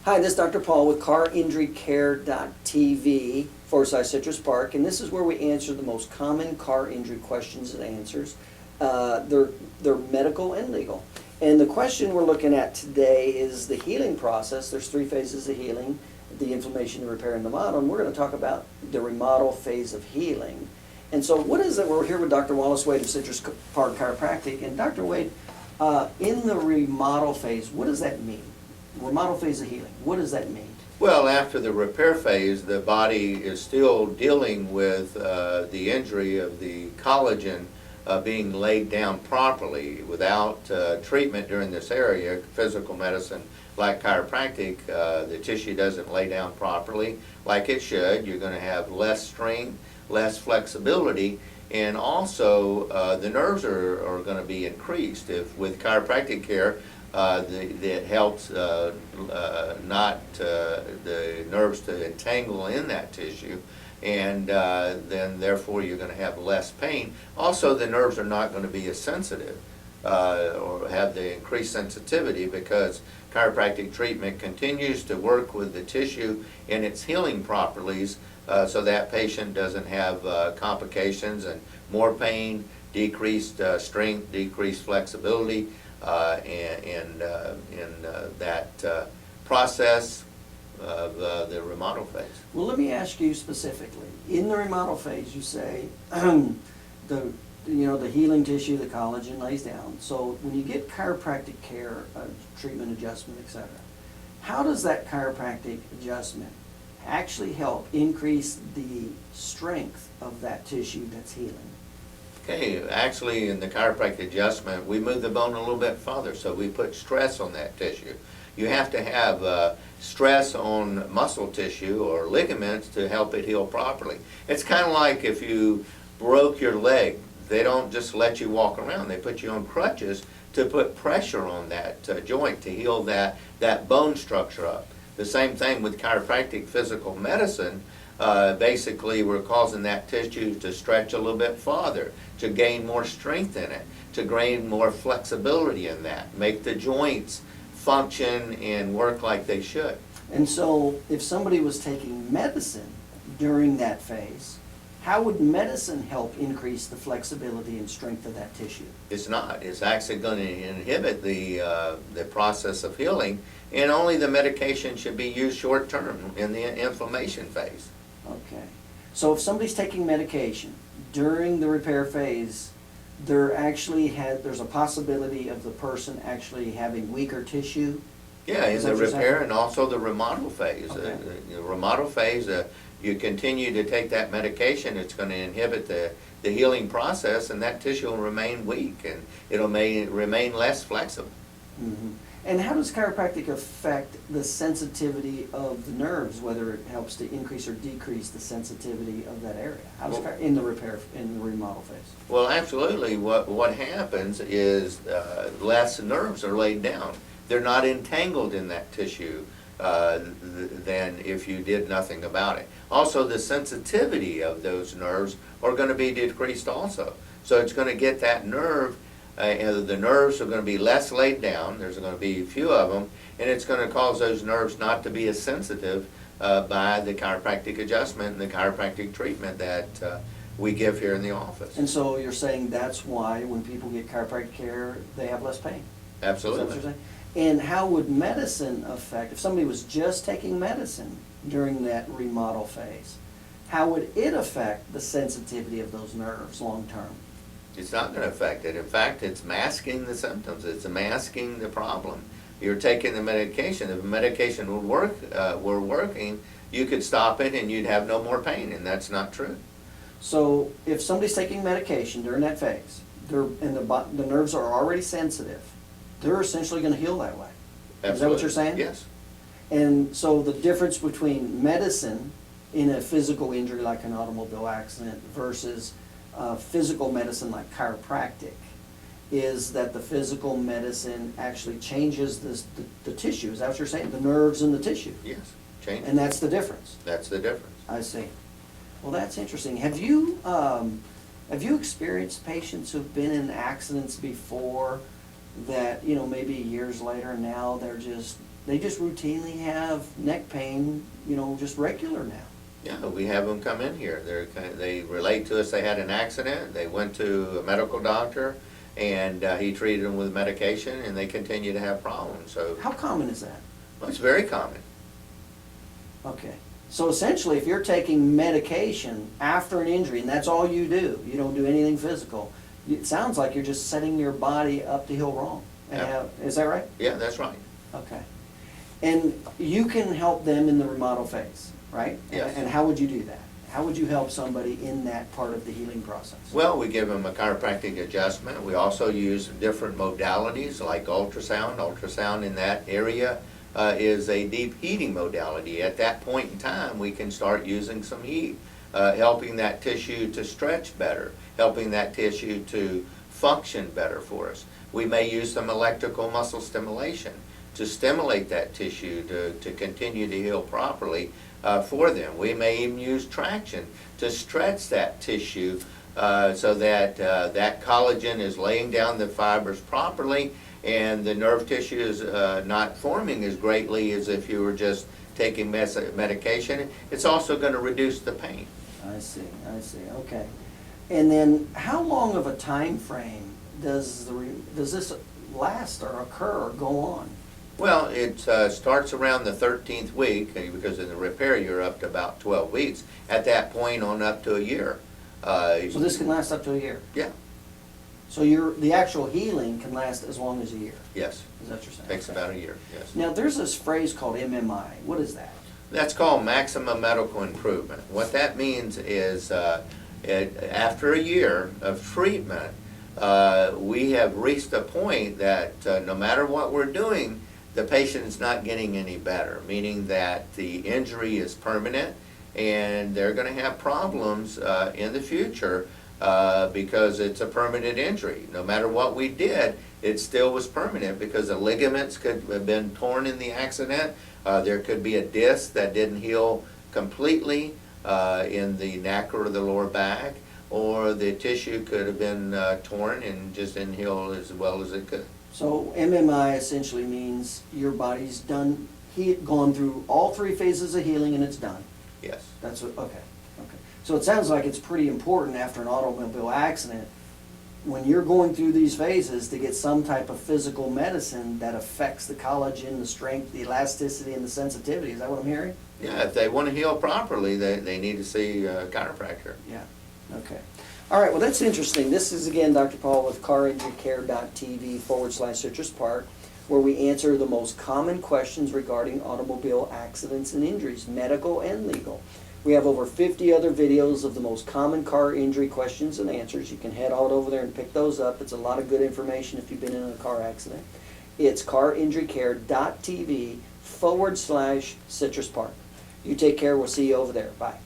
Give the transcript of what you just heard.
Hi, this is Dr. Paul with carinjurycare.tv/Citrus Park, and this is where we answer the most common car injury questions and answers. They're medical and legal. And the question we're looking at today is the healing process. There's 3 phases of healing: the inflammation, the repair, and the remodel. And we're going to talk about the remodel phase of healing. And so what is it? We're here with Dr. Wallace Wade of Citrus Park Chiropractic. And Dr. Wade, in the remodel phase, what does that mean? Remodel phase of healing, what does that mean? Well, after the repair phase, the body is still dealing with the injury of the collagen being laid down properly. Without treatment during this area, physical medicine like chiropractic, the tissue doesn't lay down properly like it should. You're going to have less strength, less flexibility, and also the nerves are going to be increased. If with chiropractic care, that helps not the nerves to entangle in that tissue, and then therefore you're going to have less pain. Also, the nerves are not going to be as sensitive or have the increased sensitivity, because chiropractic treatment continues to work with the tissue in its healing properties, so that patient doesn't have complications and more pain, decreased strength, decreased flexibility. In that process of the remodel phase. Well, let me ask you specifically. In the remodel phase, you say the healing tissue, the collagen lays down. So when you get chiropractic care, treatment, adjustment, etc., how does that chiropractic adjustment actually help increase the strength of that tissue that's healing? Okay, actually in the chiropractic adjustment, we move the bone a little bit farther, so we put stress on that tissue. You have to have stress on muscle tissue or ligaments to help it heal properly. It's kind of like if you broke your leg, they don't just let you walk around, they put you on crutches to put pressure on that joint to heal that bone structure up. The same thing with chiropractic physical medicine. Basically, we're causing that tissue to stretch a little bit farther, to gain more strength in it, to gain more flexibility in that, make the joints function and work like they should. And so if somebody was taking medicine during that phase, how would medicine help increase the flexibility and strength of that tissue? It's not. It's actually going to inhibit the process of healing, and only the medication should be used short term in the inflammation phase. Okay. So if somebody's taking medication during the repair phase, there's a possibility of the person actually having weaker tissue? Yeah, in the repair and also the remodel phase. Okay. The remodel phase, you continue to take that medication, it's going to inhibit the healing process, and that tissue will remain weak, and it'll remain less flexible. Mm-hmm. And how does chiropractic affect the sensitivity of the nerves, whether it helps to increase or decrease the sensitivity of that area? How does in the remodel phase? Well, absolutely. What happens is less nerves are laid down. They're not entangled in that tissue than if you did nothing about it. Also, the sensitivity of those nerves are going to be decreased also. So it's going to get that nerve. The nerves are going to be less laid down. There's going to be a few of them, and it's going to cause those nerves not to be as sensitive by the chiropractic adjustment and the chiropractic treatment that we give here in the office. And so you're saying that's why when people get chiropractic care, they have less pain? Absolutely. Is that what you're saying? And how would medicine affect, if somebody was just taking medicine during that remodel phase, how would it affect the sensitivity of those nerves long term? It's not going to affect it. In fact, it's masking the symptoms. It's masking the problem. You're taking the medication. If the medication were working, you could stop it and you'd have no more pain, and that's not true. So if somebody's taking medication during that phase, the nerves are already sensitive, they're essentially going to heal that way. Absolutely. Is that what you're saying? Yes. And so the difference between medicine in a physical injury like an automobile accident versus physical medicine like chiropractic is that the physical medicine actually changes the tissue. Is that what you're saying? The nerves and the tissue? Yes. Change. And that's the difference? That's the difference. I see. Well, that's interesting. Have you experienced patients who've been in accidents before that, maybe years later now they're just they just routinely have neck pain, you know, just regular now. Yeah, we have them come in here. They relate to us, they had an accident, they went to a medical doctor, and he treated them with medication, and they continue to have problems, so. How common is that? Well, it's very common. Okay. So essentially, if you're taking medication after an injury, and that's all you don't do anything physical, it sounds like you're just setting your body up to heal wrong. Yeah. Is that right? Yeah, that's right. Okay. And you can help them in the remodel phase, right? Yes. And how would you do that? How would you help somebody in that part of the healing process? Well, we give them a chiropractic adjustment. We also use different modalities like ultrasound. Ultrasound in that area is a deep heating modality. At that point in time, we can start using some heat, helping that tissue to stretch better, helping that tissue to function better for us. We may use some electrical muscle stimulation to stimulate that tissue to continue to heal properly for them. We may even use traction to stretch that tissue so that that collagen is laying down the fibers properly, and the nerve tissue is not forming as greatly as if you were just taking medication. It's also going to reduce the pain. I see, okay. And then how long of a time frame does this last or occur or go on? Well, it starts around the 13th week, because in the repair you're up to about 12 weeks. At that point on up to a year. So this can last up to a year? Yeah. So the actual healing can last as long as a year? Yes. Is that what you're saying? Takes Okay. about a year, yes. Now, there's this phrase called MMI. What is that? That's called maximum medical improvement. What that means is after a year of treatment, we have reached a point that no matter what we're doing, the patient is not getting any better, meaning that the injury is permanent and they're going to have problems in the future because it's a permanent injury. No matter what we did, it still was permanent because the ligaments could have been torn in the accident. There could be a disc that didn't heal completely in the neck or the lower back, or the tissue could have been torn and just didn't heal as well as it could. So MMI essentially means your body's done, gone through all three phases of healing and it's done. Yes. That's what, okay. So it sounds like it's pretty important after an automobile accident, when you're going through these phases, to get some type of physical medicine that affects the collagen, the strength, the elasticity, and the sensitivity. Is that what I'm hearing? Yeah, if they want to heal properly, they need to see a chiropractor. Yeah, okay. All right, well, that's interesting. This is, again, Dr. Paul with carinjurycare.tv/Citrus Park, where we answer the most common questions regarding automobile accidents and injuries, medical and legal. We have over 50 other videos of the most common car injury questions and answers. You can head out over there and pick those up. It's a lot of good information if you've been in a car accident. It's carinjurycare.tv/Citrus Park. You take care. We'll see you over there. Bye.